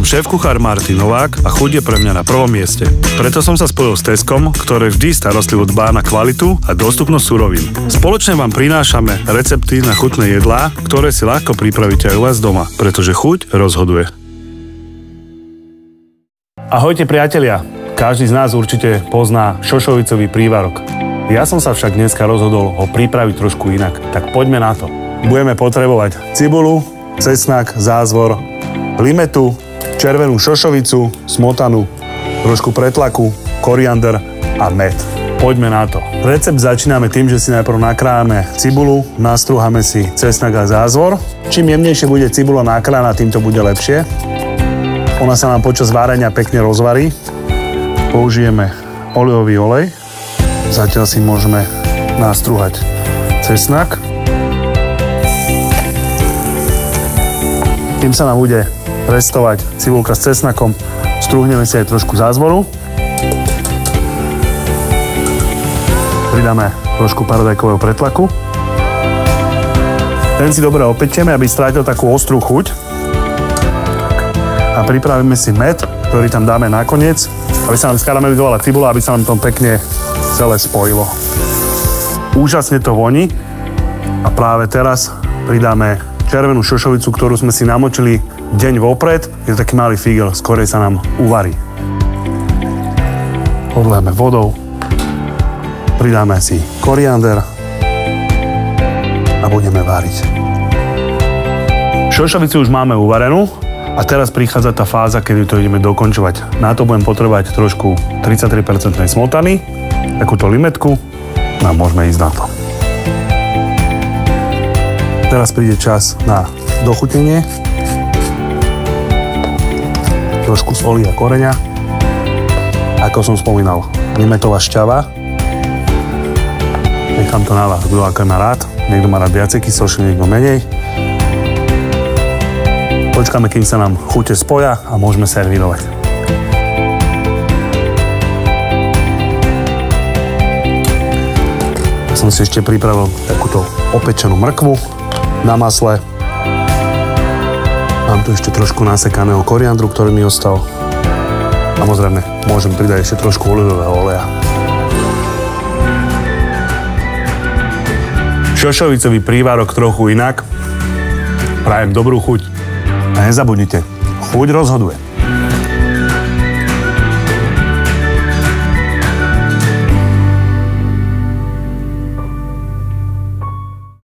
šéf-kuchár Martin Novák a chuť je pre mňa na prvom mieste. Preto som sa spojil s Tescom, ktoré vždy starostlivo dbá na kvalitu a dostupnosť surovín. Spoločne vám prinášame recepty na chutné jedlá, ktoré si ľahko pripravíte aj u vás doma, pretože chuť rozhoduje. Ahojte priatelia, každý z nás určite pozná šošovicový prívarok. Ja som sa však dneska rozhodol ho pripraviť trošku inak, tak poďme na to. Budeme potrebovať cibuľu, cesnak, zázvor, limetu, červenú šošovicu, smotanu, trošku pretlaku, koriander a med. Poďme na to. Recept začíname tým, že si najprv nakrájame cibuľu, nastrúhame si cesnak a zázvor. Čím jemnejšie bude cibuľa nakrájaná, tým to bude lepšie. Ona sa nám počas várenia pekne rozvarí. Použijeme olivový olej. Zatiaľ si môžeme nastrúhať cesnak. Tým sa nám bude restovať cibulka s cesnakom. Strúhneme si aj trošku zázvoru. Pridáme trošku paradajkového pretlaku. Ten si dobre opečieme, aby strátil takú ostrú chuť. A pripravíme si med, ktorý tam dáme nakoniec, aby sa nám skaramelizovala cibula, aby sa nám to pekne celé spojilo. Úžasne to voní. A práve teraz pridáme červenú šošovicu, ktorú sme si namočili deň vopred. Je to taký malý fígel, skorej sa nám uvarí. Odlejeme vodou. Pridáme si koriander a budeme váriť. Šošovicu už máme uvarenú a teraz prichádza tá fáza, kedy to ideme dokončovať. Na to budem potrebovať trošku 33% smotany, takúto limetku a môžeme ísť na to. Teraz príde čas na dochutnenie. Trošku soli a koreňa. Ako som spomínal, limetová šťava. Nechám to na vás, kto ako má rád. Niekto má rád viacej kyselšie, niekto menej. Počkáme, kým sa nám chute spoja a môžeme servírovať. Som si ešte pripravil takúto opečenú mrkvu na masle. Mám tu ešte trošku nasekaného koriandru, ktorý mi ostal. Samozrejme, môžem pridať ešte trošku olivového oleja. Šošovicový prívárok trochu inak. Prajem dobrú chuť. A nezabudnite, chuť rozhoduje.